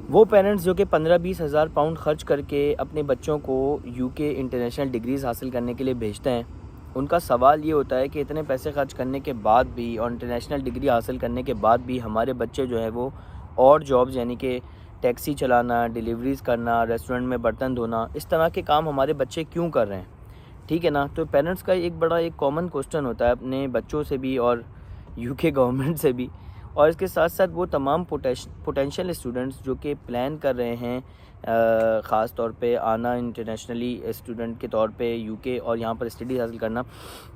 वो पेरेंट्स जो कि 15-20 हज़ार पाउंड ख़र्च करके अपने बच्चों को यूके इंटरनेशनल डिग्रीज़ हासिल करने के लिए भेजते हैं, उनका सवाल ये होता है कि इतने पैसे ख़र्च करने के बाद भी और इंटरनेशनल डिग्री हासिल करने के बाद भी हमारे बच्चे जो है वो और जॉब्स यानी कि टैक्सी चलाना, डिलीवरीज़ करना, रेस्टोरेंट में बर्तन धोना, इस तरह के काम हमारे बच्चे क्यों कर रहे हैं? ठीक है ना? तो पेरेंट्स का एक कॉमन क्वेश्चन होता है अपने बच्चों से भी और यूके गवर्नमेंट से भी, और इसके साथ साथ वो तमाम पोटेंशियल स्टूडेंट्स जो कि प्लान कर रहे हैं ख़ास तौर पे आना इंटरनेशनली स्टूडेंट के तौर पे यूके और यहाँ पर स्टडी हासिल करना।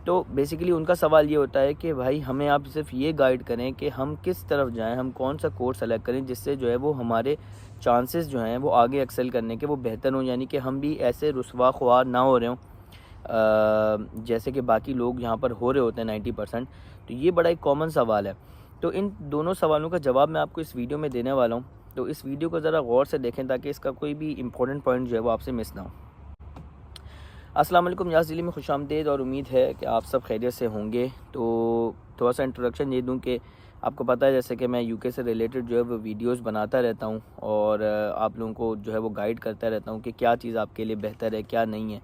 तो बेसिकली उनका सवाल ये होता है कि भाई हमें आप सिर्फ ये गाइड करें कि हम किस तरफ जाएं, हम कौन सा कोर्स सेलेक्ट करें जिससे जो है वो हमारे चांसेस जो हैं वो आगे एक्सेल करने के वो बेहतर हों, यानी कि हम भी ऐसे रुसवा ख्वार ना हो रहे हों जैसे कि बाकी लोग यहाँ पर हो रहे होते हैं 90%। तो ये बड़ा एक कॉमन सवाल है। तो इन दोनों सवालों का जवाब मैं आपको इस वीडियो में देने वाला हूँ। तो इस वीडियो को ज़रा गौर से देखें ताकि इसका कोई भी इम्पोर्टेंट पॉइंट जो है वो आपसे मिस ना हो। अस्सलाम वालेकुम, यास दिल्ली में खुशामदीद और उम्मीद है कि आप सब खैरियत से होंगे। तो थोड़ा सा इंट्रोडक्शन ये दूँ कि आपको पता है जैसे कि मैं यूके से रिलेटेड जो है वो वीडियोस बनाता रहता हूँ और आप लोगों को जो है वो गाइड करता रहता हूँ कि क्या चीज़ आपके लिए बेहतर है, क्या नहीं है,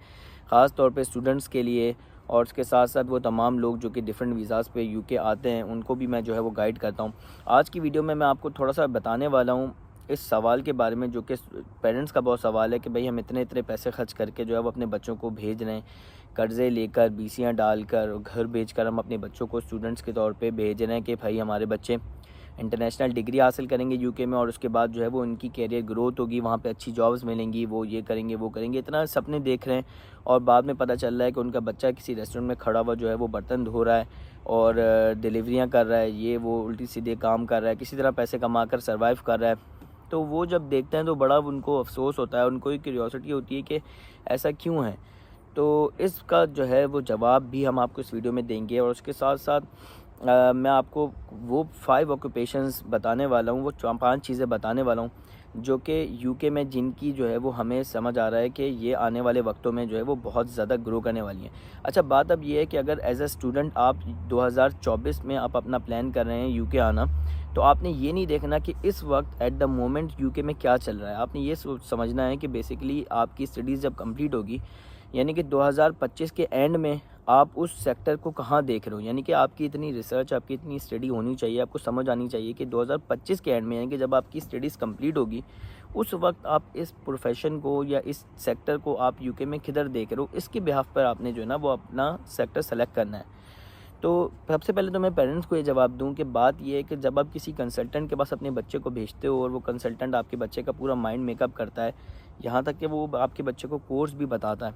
ख़ास तौर पे स्टूडेंट्स के लिए। और उसके साथ साथ वो तमाम लोग जो कि डिफरेंट वीज़ाज़ पे यूके आते हैं उनको भी मैं जो है वो गाइड करता हूँ। आज की वीडियो में मैं आपको थोड़ा सा बताने वाला हूँ इस सवाल के बारे में जो कि पेरेंट्स का बहुत सवाल है कि भाई हम इतने इतने पैसे खर्च करके जो है वो अपने बच्चों को भेज रहे हैं, कर्ज़े लेकर, बीसियाँ डालकर, घर बेचकर हम अपने बच्चों को स्टूडेंट्स के तौर पे भेज रहे हैं कि भाई हमारे बच्चे इंटरनेशनल डिग्री हासिल करेंगे यूके में और उसके बाद जो है वो उनकी कैरियर ग्रोथ होगी, वहाँ पे अच्छी जॉब्स मिलेंगी, वो ये करेंगे वो करेंगे, इतना सपने देख रहे हैं। और बाद में पता चल रहा है कि उनका बच्चा किसी रेस्टोरेंट में खड़ा हुआ जो है वो बर्तन धो रहा है और डिलीवरियाँ कर रहा है, ये वो उल्टी सीधे काम कर रहा है, किसी तरह पैसे कमा कर सर्वाइव कर रहा है। तो वो जब देखते हैं तो बड़ा उनको अफसोस होता है, उनको एक क्यूरियोसिटी होती है कि ऐसा क्यों है। तो इसका जो है वो जवाब भी हम आपको इस वीडियो में देंगे और उसके साथ साथ मैं आपको वो 5 ऑक्यूपेशंस बताने वाला हूँ, वो 5 चीज़ें बताने वाला हूँ जो कि यूके में जिनकी जो है वो हमें समझ आ रहा है कि ये आने वाले वक्तों में जो है वो बहुत ज़्यादा ग्रो करने वाली हैं। अच्छा, बात अब ये है कि अगर एज अ स्टूडेंट आप 2024 में आप अपना प्लान कर रहे हैं यूके आना, तो आपने ये नहीं देखना कि इस वक्त एट द मोमेंट यूके में क्या चल रहा है। आपने ये समझना है कि बेसिकली आपकी स्टडीज़ जब कंप्लीट होगी, यानी कि 2025 के एंड में आप उस सेक्टर को कहाँ देख रहे हो, यानी कि आपकी इतनी रिसर्च, आपकी इतनी स्टडी होनी चाहिए, आपको समझ आनी चाहिए कि 2025 के एंड में, यानी कि जब आपकी स्टडीज़ कंप्लीट होगी, उस वक्त आप इस प्रोफेशन को या इस सेक्टर को आप यूके में किधर देख रहे हो, इसके बिहाफ पर आपने जो है ना वो अपना सेक्टर सेलेक्ट करना है। तो सबसे पहले तो मैं पेरेंट्स को ये जवाब दूं कि बात ये है कि जब आप किसी कंसल्टेंट के पास अपने बच्चे को भेजते हो और वो कंसल्टेंट आपके बच्चे का पूरा माइंड मेकअप करता है, यहाँ तक कि वो आपके बच्चे को कोर्स भी बताता है,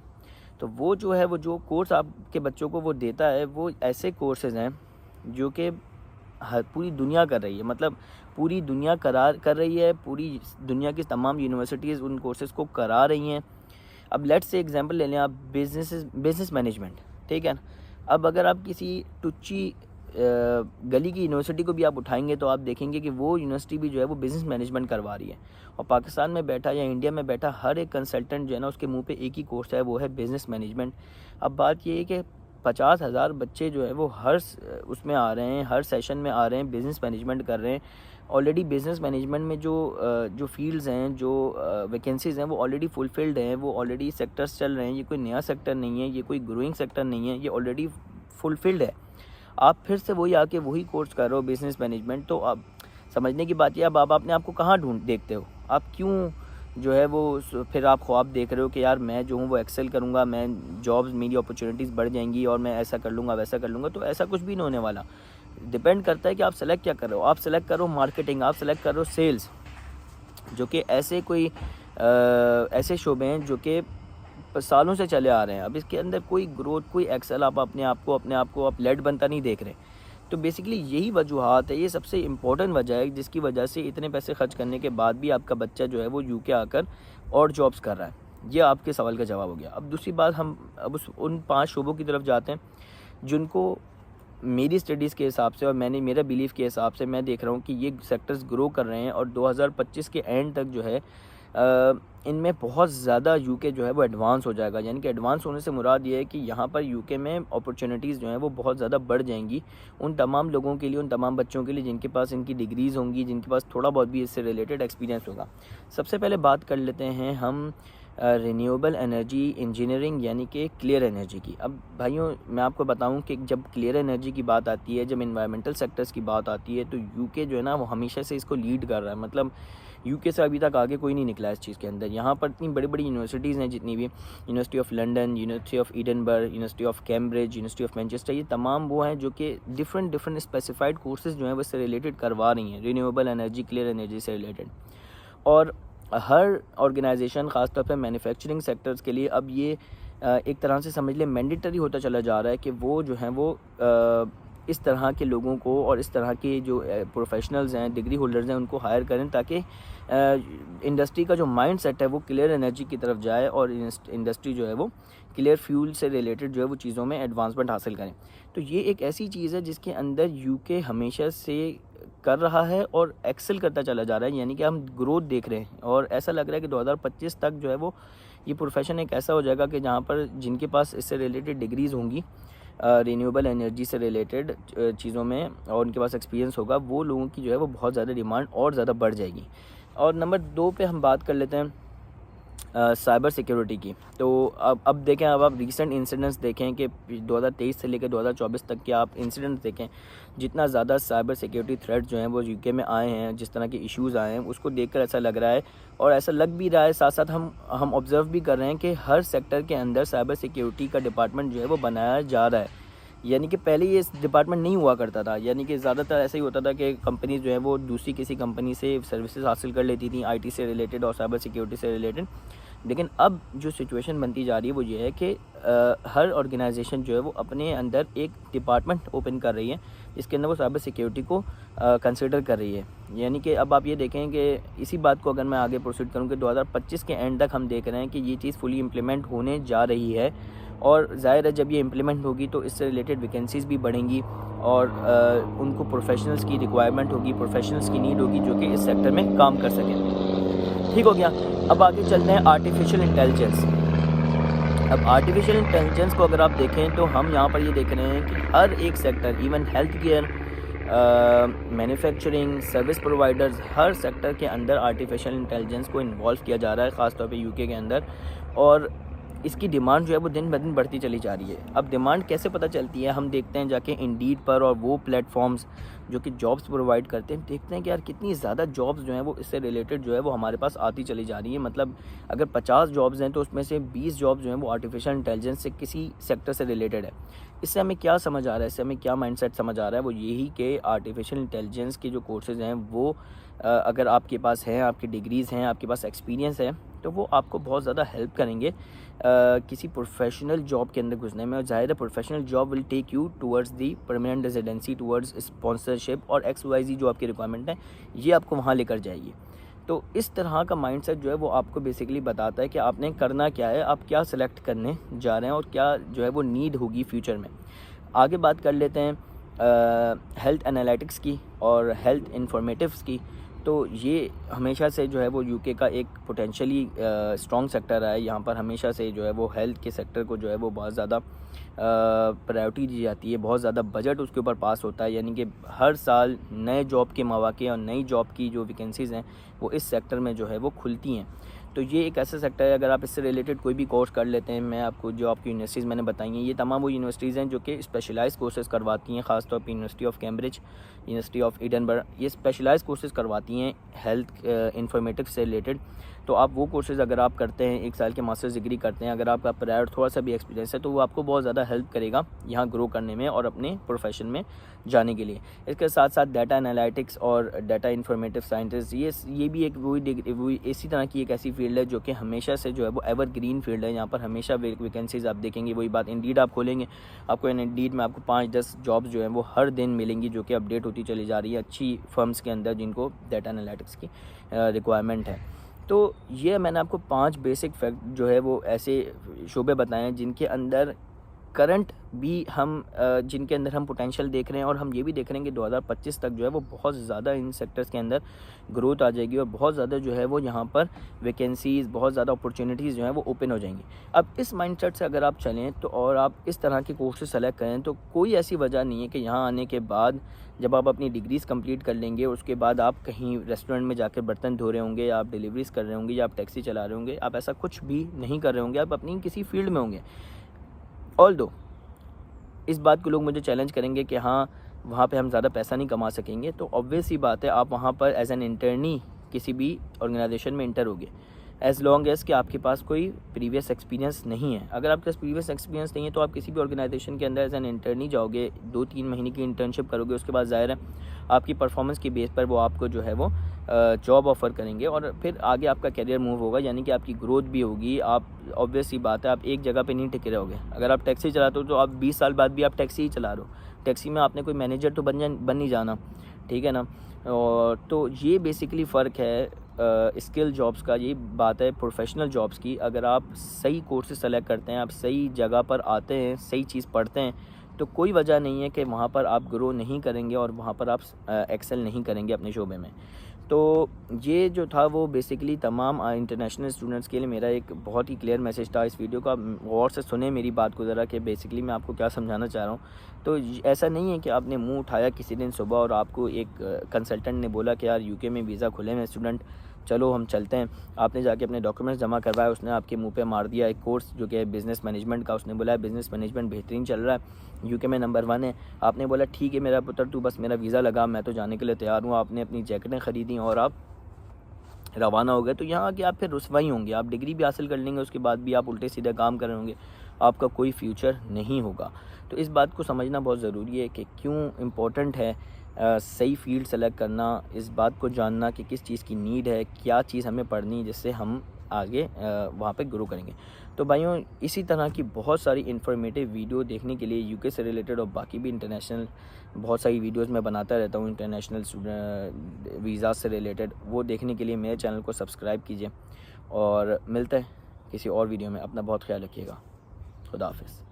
तो वो जो है वो जो कोर्स आपके बच्चों को वो देता है वो ऐसे कोर्सेज़ हैं जो कि हर पूरी दुनिया कर रही है, मतलब पूरी दुनिया करार कर रही है, पूरी दुनिया की तमाम यूनिवर्सिटीज़ उन कोर्सेज़ को करा रही हैं। अब लेट्स से एग्जांपल ले लें आप, बिज़नेस मैनेजमेंट, ठीक है ना। अब अगर आप किसी टुच्ची गली की यूनिवर्सिटी को भी आप उठाएंगे तो आप देखेंगे कि वो यूनिवर्सिटी भी जो है वो बिज़नेस मैनेजमेंट करवा रही है, और पाकिस्तान में बैठा या इंडिया में बैठा हर एक कंसल्टेंट जो है ना उसके मुंह पे एक ही कोर्स है, वो है बिज़नेस मैनेजमेंट। अब बात ये है कि 50,000 बच्चे जो है वो उसमें आ रहे हैं, हर सेशन में आ रहे हैं, बिज़नेस मैनेजमेंट कर रहे हैं। ऑलरेडी बिज़नेस मैनेजमेंट में जो फील्ड्स हैं, जो वैकेंसीज़ हैं, वो ऑलरेडी फुलफिल्ड हैं, वो ऑलरेडी सेक्टर्स चल रहे हैं। ये कोई नया सेक्टर नहीं है, ये कोई ग्रोइंग सेक्टर नहीं है, ये ऑलरेडी फुलफिल्ड है। आप फिर से वही आके वही कोर्स कर रहे हो बिज़नेस मैनेजमेंट। तो अब समझने की बात ये, अब आप अपने आप को कहाँ ढूंढ देखते हो, आप क्यों जो है वो फिर आप ख्वाब देख रहे हो कि यार मैं जो हूँ वो एक्सेल करूँगा, मैं जॉब्स, मेरी अपॉर्चुनिटीज़ बढ़ जाएंगी और मैं ऐसा कर लूँगा, वैसा कर लूँगा। तो ऐसा कुछ भी नहीं होने वाला। डिपेंड करता है कि आप सेलेक्ट क्या कर रहे हो। आप सेलेक्ट करो मार्केटिंग, आप सेलेक्ट करो सेल्स, जो कि ऐसे शोबे हैं जो कि सालों से चले आ रहे हैं। अब इसके अंदर कोई ग्रोथ, कोई एक्सेल आप अपने आप को आप लेड बनता नहीं देख रहे। तो बेसिकली यही वजूहात है, ये सबसे इम्पोर्टेंट वजह है जिसकी वजह से इतने पैसे खर्च करने के बाद भी आपका बच्चा जो है वो यूके आकर और जॉब्स कर रहा है। ये आपके सवाल का जवाब हो गया। अब दूसरी बात, हम अब उन 5 शोबों की तरफ जाते हैं जिनको मेरी स्टडीज़ के हिसाब से और मेरा बिलीफ के हिसाब से मैं देख रहा हूँ कि ये सेक्टर्स ग्रो कर रहे हैं और 2025 के एंड तक जो है इनमें बहुत ज़्यादा यूके जो है वो एडवांस हो जाएगा। यानी कि एडवांस होने से मुराद ये है कि यहाँ पर यूके में अपॉर्चुनिटीज़ जो हैं वो बहुत ज़्यादा बढ़ जाएंगी उन तमाम लोगों के लिए, उन तमाम बच्चों के लिए जिनके पास इनकी डिग्रीज़ होंगी, जिनके पास थोड़ा बहुत भी इससे रिलेटेड एक्सपीरियंस होगा। सबसे पहले बात कर लेते हैं हम रिन्यूएबल एनर्जी इंजीनियरिंग यानी कि क्लियर एनर्जी की। अब भाइयों मैं आपको बताऊं कि जब क्लियर एनर्जी की बात आती है, जब इन्वायरमेंटल सेक्टर्स की बात आती है, तो यूके जो है ना वो हमेशा से इसको लीड कर रहा है। मतलब यूके से अभी तक आगे कोई नहीं निकला इस चीज़ के अंदर। यहाँ पर इतनी बड़ी बड़ी यूनिवर्सिटीज़ हैं, जितनी भी university of London, university of Edinburgh, university of Cambridge, university of Manchester, ये तमाम वो हैं जो कि डिफरेंट स्पेसिफाइड कोर्सेज़ जो हैं वो इससे रिलेटेड करवा रही हैं, रिन्यूएबल एनर्जी, क्लियर एनर्जी से रिलेटेड। और हर ऑर्गेनाइजेशन ख़ासतौर पे मैन्युफैक्चरिंग सेक्टर्स के लिए अब ये एक तरह से समझ लें मैंडेटरी होता चला जा रहा है कि वो जो हैं वो इस तरह के लोगों को और इस तरह के जो प्रोफेशनल्स हैं, डिग्री होल्डर्स हैं, उनको हायर करें ताकि इंडस्ट्री का जो माइंड सेट है वो क्लियर एनर्जी की तरफ जाए और इंडस्ट्री जो है वो क्लियर फ्यूल से रिलेटेड जो है वो चीज़ों में एडवांसमेंट हासिल करें। तो ये एक ऐसी चीज़ है जिसके अंदर यूके हमेशा से कर रहा है और एक्सेल करता चला जा रहा है। यानी कि हम ग्रोथ देख रहे हैं और ऐसा लग रहा है कि 2025 तक जो है वो ये प्रोफेशन एक ऐसा हो जाएगा कि जहाँ पर जिनके पास इससे रिलेटेड डिग्रीज़ होंगी, रिन्यूएबल एनर्जी से रिलेटेड चीज़ों में, और उनके पास एक्सपीरियंस होगा, वो लोगों की जो है वो बहुत ज़्यादा डिमांड और ज़्यादा बढ़ जाएगी। और नंबर 2 पे हम बात कर लेते हैं साइबर सिक्योरिटी की। तो अब देखें, अब आप रीसेंट इंसिडेंट्स देखें कि 2023 से लेकर 2024 तक के आप इंसिडेंट्स देखें, जितना ज़्यादा साइबर सिक्योरिटी थ्रेट जो हैं वो यूके में आए हैं, जिस तरह के इश्यूज़ आए हैं, उसको देखकर ऐसा लग रहा है और ऐसा लग भी रहा है, साथ साथ हम ऑब्ज़र्व भी कर रहे हैं कि हर सेक्टर के अंदर साइबर सिक्योरिटी का डिपार्टमेंट जो है वो बनाया जा रहा है। यानी कि पहले ये डिपार्टमेंट नहीं हुआ करता था। यानी कि ज़्यादातर ऐसा ही होता था कि कंपनीज़ जो है वो दूसरी किसी कंपनी से सर्विसेज हासिल कर लेती थी आईटी से रिलेटेड और साइबर सिक्योरिटी से रिलेटेड। लेकिन अब जो सिचुएशन बनती जा रही है वो ये है कि हर ऑर्गेनाइजेशन जो है वो अपने अंदर एक डिपार्टमेंट ओपन कर रही है जिसके अंदर वो साइबर सिक्योरिटी को कंसिडर कर रही है। यानी कि अब आप ये देखें कि इसी बात को अगर मैं आगे प्रोसीड करूँ कि 2025 के एंड तक हम देख रहे हैं कि ये चीज़ फुली इम्प्लीमेंट होने जा रही है और ज़ाहिर है जब ये इम्प्लीमेंट होगी तो इससे रिलेटेड वैकेंसीज़ भी बढ़ेंगी और उनको प्रोफेशनल्स की रिक्वायरमेंट होगी, प्रोफेशनल्स की नीड होगी जो कि इस सेक्टर में काम कर सकें। ठीक हो गया। अब आगे चलते हैं आर्टिफिशियल इंटेलिजेंस। अब आर्टिफिशियल इंटेलिजेंस को अगर आप देखें तो हम यहाँ पर ये देख रहे हैं कि हर एक sector, even health care, manufacturing, service providers, हर सेक्टर के अंदर आर्टिफिशियल इंटेलिजेंस को इन्वॉल्व किया जा रहा है, ख़ासतौर पे यूके के अंदर। और इसकी डिमांड जो है वो दिन ब दिन बढ़ती चली जा रही है। अब डिमांड कैसे पता चलती है, हम देखते हैं जाके इंडीड पर और वो प्लेटफॉर्म्स जो कि जॉब्स प्रोवाइड करते हैं, देखते हैं कि यार कितनी ज़्यादा जॉब्स जो हैं वो इससे रिलेटेड जो है वो हमारे पास आती चली जा रही है। मतलब अगर 50 जॉब्स हैं तो उसमें से 20 जॉब्स जो हैं वो आर्टिफिशियल इंटेलिजेंस से किसी सेक्टर से रिलेटेड है। इससे हमें क्या समझ आ रहा है, इससे हमें क्या माइंडसेट समझ आ रहा है, वो यही कि आर्टिफिशियल इंटेलिजेंस के जो कोर्सेज़ हैं वो अगर आपके पास हैं, आपकी डिग्रीज़ हैं, आपके पास एक्सपीरियंस है, तो वो आपको बहुत ज़्यादा हेल्प करेंगे किसी प्रोफेशनल जॉब के अंदर घुसने में। और ज़ाहिर है professional job will take you towards the permanent residency, towards sponsorship और XYZ जो आपकी रिक्वायरमेंट है, ये आपको वहाँ लेकर जाएगी। तो इस तरह का माइंडसेट जो है वो आपको बेसिकली बताता है कि आपने करना क्या है, आप क्या सिलेक्ट करने जा रहे हैं और क्या जो है वो नीड होगी फ्यूचर में। आगे बात कर लेते हैं हेल्थ एनालिटिक्स की और हेल्थ इंफॉर्मेटिव्स की। तो ये हमेशा से जो है वो यूके का एक पोटेंशियली स्ट्रॉन्ग सेक्टर है। यहाँ पर हमेशा से जो है वो हेल्थ के सेक्टर को जो है वो बहुत ज़्यादा प्रायोरिटी दी जाती है, बहुत ज़्यादा बजट उसके ऊपर पास होता है। यानी कि हर साल नए जॉब के मौके और नई जॉब की जो वैकेंसीज़ हैं वो इस सेक्टर में जो है वो खुलती हैं। तो ये एक ऐसा सेक्टर है, अगर आप इससे रिलेटेड कोई भी कोर्स कर लेते हैं, मैं आपको जो आपकी यूनिवर्सिटीज़ मैंने बताई हैं, ये तमाम वो यूनिवर्सिटीज़ हैं जो कि स्पेशलाइज्ड कोर्सेज़ करवाती हैं, ख़ासतौर पे university of Cambridge, university of Edinburgh, ये स्पेशलाइज्ड कोर्सेज़ करवाती हैं हेल्थ इंफॉर्मेटिक्स से रिलेटेड। तो आप वो कोर्सेज़ अगर आप करते हैं, 1 साल के मास्टर्स डिग्री करते हैं, अगर आपका प्रायर थोड़ा सा भी एक्सपीरियंस है, तो वो आपको बहुत ज़्यादा हेल्प करेगा यहाँ ग्रो करने में और अपने प्रोफेशन में जाने के लिए। इसके साथ साथ डाटा एनालिटिक्स और डाटा इंफॉर्मेटिव साइंटिस्ट, ये भी एक वही इसी तरह की एक ऐसी फील्ड है जो कि हमेशा से जो है वो एवरग्रीन फील्ड है। यहाँ पर हमेशा वैकेंसीज आप देखेंगे। वही बात, इंडीड आप खोलेंगे, आपको इंडीड में आपको 5-10 जॉब्स जो हैं वो हर दिन मिलेंगी, जो कि अपडेट होती चली जा रही है अच्छी फर्म्स के अंदर जिनको डाटा एनालिटिक्स की रिक्वायरमेंट है। तो ये मैंने आपको 5 बेसिक फैक्ट जो है वो ऐसे शोबे बताए हैं जिनके अंदर करंट भी हम जिनके अंदर हम पोटेंशियल देख रहे हैं, और हम ये भी देख रहे हैं कि 2025 तक जो है वो बहुत ज़्यादा इन सेक्टर्स के अंदर ग्रोथ आ जाएगी और बहुत ज़्यादा जो है वो यहाँ पर वैकेंसीज़, बहुत ज़्यादा अपॉर्चुनिटीज़ जो हैं वो ओपन हो जाएंगी। अब इस माइंडसेट से अगर आप चलें तो और आप इस तरह के कोर्सेज सेलेक्ट करें तो कोई ऐसी वजह नहीं है कि यहाँ आने के बाद जब आप अपनी डिग्रीज़ कंप्लीट कर लेंगे उसके बाद आप कहीं रेस्टोरेंट में जाकर बर्तन धो रहे होंगे, या आप डिलीवरीज़ कर रहे होंगे, या आप टैक्सी चला रहे होंगे, आप ऐसा कुछ भी नहीं कर रहे होंगे, आप अपनी किसी फील्ड में होंगे। ऑल्दो इस बात को लोग मुझे चैलेंज करेंगे कि हाँ वहाँ पे हम ज़्यादा पैसा नहीं कमा सकेंगे, तो ऑब्वियस ही बात है आप वहाँ पर एज एन इंटर्नी किसी भी ऑर्गेनाइजेशन में इंटर होगे, एज़ लॉन्ग एज़ कि आपके पास कोई प्रीवियस एक्सपीरियंस नहीं है। अगर आपके पास प्रीवियस एक्सपीरियंस नहीं है तो आप किसी भी ऑर्गेनाइजेशन के अंदर एज एन इंटर्नी जाओगे, 2-3 महीने की इंटर्नशिप करोगे, उसके बाद ज़ाहिर है आपकी परफॉर्मेंस के बेस पर वो आपको जो है वो जॉब ऑफ़र करेंगे और फिर आगे आपका करियर मूव होगा, यानी कि आपकी ग्रोथ भी होगी। आप ऑब्वियस ही बात है आप एक जगह पे नहीं टिके रहोगे। अगर आप टैक्सी चलाते हो तो आप 20 साल बाद भी आप टैक्सी ही चला रहे हो, टैक्सी में आपने कोई मैनेजर तो बन नहीं जाना, ठीक है ना। और तो ये बेसिकली फ़र्क है स्किल जॉब्स का, ये बात है प्रोफेशनल जॉब्स की। अगर आप सही कोर्सेज सेलेक्ट करते हैं, आप सही जगह पर आते हैं, सही चीज़ पढ़ते हैं, तो कोई वजह नहीं है कि वहाँ पर आप ग्रो नहीं करेंगे और वहाँ पर आप एक्सेल नहीं करेंगे अपने शोबे में। तो ये जो था वो बेसिकली तमाम इंटरनेशनल स्टूडेंट्स के लिए मेरा एक बहुत ही क्लियर मैसेज था। इस वीडियो का गौर से सुने मेरी बात को ज़रा कि बेसिकली मैं आपको क्या समझाना चाह रहा हूँ। तो ऐसा नहीं है कि आपने मुंह उठाया किसी दिन सुबह और आपको एक कंसल्टेंट ने बोला कि यार यूके में वीज़ा खुले हैं स्टूडेंट, चलो हम चलते हैं। आपने जाके अपने डॉक्यूमेंट्स जमा करवाया, उसने आपके मुंह पे मार दिया एक कोर्स जो कि है बिज़नेस मैनेजमेंट का। उसने बोला बिज़नेस मैनेजमेंट बेहतरीन चल रहा है, यूके में नंबर 1 है। आपने बोला ठीक है मेरा पुत्र, तू बस मेरा वीज़ा लगा, मैं तो जाने के लिए तैयार हूँ। आपने अपनी जैकेटें ख़रीदी और आप रवाना हो गए। तो यहाँ आके आप फिर रुसवाई होंगे। आप डिग्री भी हासिल कर लेंगे, उसके बाद भी आप उल्टे सीधे काम कर रहे होंगे, आपका कोई फ्यूचर नहीं होगा। तो इस बात को समझना बहुत ज़रूरी है कि क्यों इम्पोर्टेंट है सही फील्ड सेलेक्ट करना, इस बात को जानना कि किस चीज़ की नीड है, क्या चीज़ हमें पढ़नी है जिससे हम आगे वहाँ पे ग्रो करेंगे। तो भाइयों इसी तरह की बहुत सारी इन्फॉर्मेटिव वीडियो देखने के लिए यूके से रिलेटेड और बाकी भी इंटरनेशनल बहुत सारी वीडियोस मैं बनाता रहता हूँ इंटरनेशनल वीज़ा से रिलेटेड, वो देखने के लिए मेरे चैनल को सब्सक्राइब कीजिए और मिलते हैं किसी और वीडियो में। अपना बहुत ख्याल रखिएगा। खुदा हाफिज़।